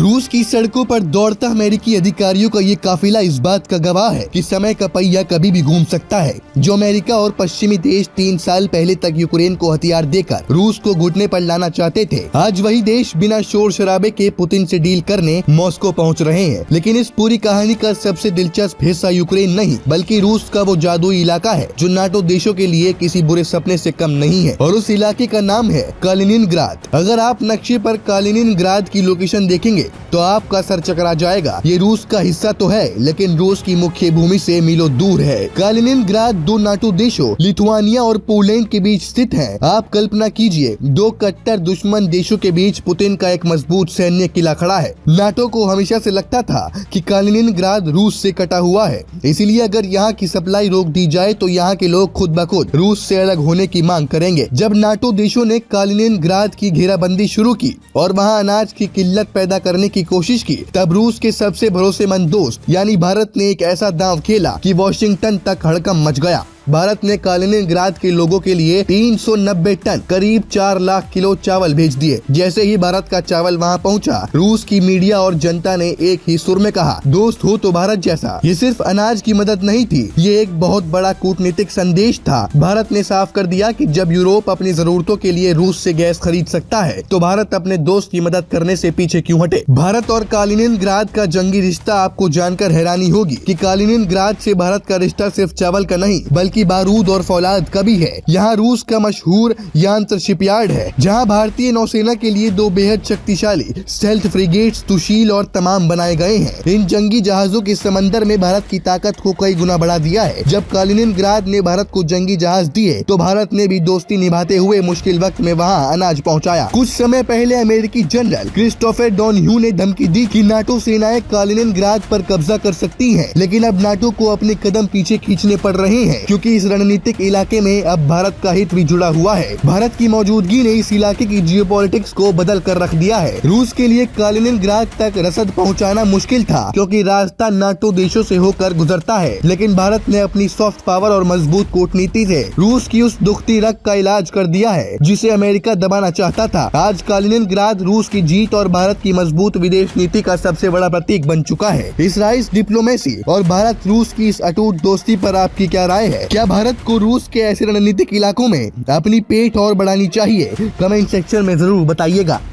रूस की सड़कों पर दौड़ता अमेरिकी अधिकारियों का ये काफिला इस बात का गवाह है कि समय का पहिया कभी भी घूम सकता है। जो अमेरिका और पश्चिमी देश 3 साल पहले तक यूक्रेन को हथियार देकर रूस को घुटने पर लाना चाहते थे, आज वही देश बिना शोर शराबे के पुतिन से डील करने मॉस्को पहुंच रहे हैं। लेकिन इस पूरी कहानी का सबसे दिलचस्प हिस्सा यूक्रेन नहीं बल्कि रूस का वो जादुई इलाका है जो नाटो देशों के लिए किसी बुरे सपने से कम नहीं है, और उस इलाके का नाम है कालिनिनग्राद। अगर आप नक्शे पर कालिनिनग्राद की लोकेशन देखेंगे तो आपका सर चकरा जाएगा। ये रूस का हिस्सा तो है लेकिन रूस की मुख्य भूमि से मीलों दूर है। कालिनिनग्राद 2 नाटो देशों लिथुआनिया और पोलैंड के बीच स्थित है। आप कल्पना कीजिए, 2 कट्टर दुश्मन देशों के बीच पुतिन का एक मजबूत सैन्य किला खड़ा है। नाटो को हमेशा से लगता था कि कालिनिनग्राद रूस से कटा हुआ है, इसीलिए अगर यहाँ की सप्लाई रोक दी जाए तो यहाँ के लोग खुद ब खुद रूस से अलग होने की मांग करेंगे। जब नाटो देशों ने कालिनिनग्राद की घेराबंदी शुरू की और वहाँ अनाज की किल्लत पैदा करने की कोशिश की, तब रूस के सबसे भरोसेमंद दोस्त यानी भारत ने एक ऐसा दांव खेला कि वॉशिंगटन तक हड़कंप मच गया। भारत ने कालिनिनग्राद के लोगों के लिए 390 टन करीब 4 लाख किलो चावल भेज दिए। जैसे ही भारत का चावल वहां पहुंचा, रूस की मीडिया और जनता ने एक ही सुर में कहा, दोस्त हो तो भारत जैसा। ये सिर्फ अनाज की मदद नहीं थी, ये एक बहुत बड़ा कूटनीतिक संदेश था। भारत ने साफ कर दिया कि जब यूरोप अपनी जरूरतों के लिए रूस से गैस खरीद सकता है तो भारत अपने दोस्त की मदद करने से पीछे क्यों हटे। भारत और कालिनिनग्राद का जंगी रिश्ता आपको जानकर हैरानी होगी कि कालिनिनग्राद से भारत का रिश्ता सिर्फ चावल का नहीं बल्कि बारूद और फौलाद का भी है। यहाँ रूस का मशहूर यंत्र शिपयार्ड है जहाँ भारतीय नौसेना के लिए 2 बेहद शक्तिशाली स्टेल्थ फ्रिगेट्स तुशील और तमाम बनाए गए हैं। इन जंगी जहाजों के समंदर में भारत की ताकत को कई गुना बढ़ा दिया है। जब कालिनिनग्राद ने भारत को जंगी जहाज दिए तो भारत ने भी दोस्ती निभाते हुए मुश्किल वक्त में वहाँ अनाज पहुँचाया। कुछ समय पहले अमेरिकी जनरल क्रिस्टोफर डॉनह्यू ने धमकी दी कि नाटो सेनाएं कालिनिनग्राद पर कब्जा कर सकती है, लेकिन अब नाटो को अपने कदम पीछे खींचने पड़ रहे हैं क्योंकि इस रणनीतिक इलाके में अब भारत का हित भी जुड़ा हुआ है। भारत की मौजूदगी ने इस इलाके की जियोपॉलिटिक्स को बदल कर रख दिया है। रूस के लिए कालिनिनग्राद तक रसद पहुंचाना मुश्किल था क्योंकि रास्ता नाटो देशों से होकर गुजरता है, लेकिन भारत ने अपनी सॉफ्ट पावर और मजबूत कूटनीति से रूस की उस दुखती रग का इलाज कर दिया है जिसे अमेरिका दबाना चाहता था। आज कालिनिनग्राद रूस की जीत और भारत की मजबूत विदेश नीति का सबसे बड़ा प्रतीक बन चुका है। इसराइल डिप्लोमेसी और भारत रूस की इस अटूट दोस्ती पर आपकी क्या राय है? क्या भारत को रूस के ऐसे रणनीतिक इलाकों में अपनी पेठ और बढ़ानी चाहिए? कमेंट सेक्शन में जरूर बताइएगा।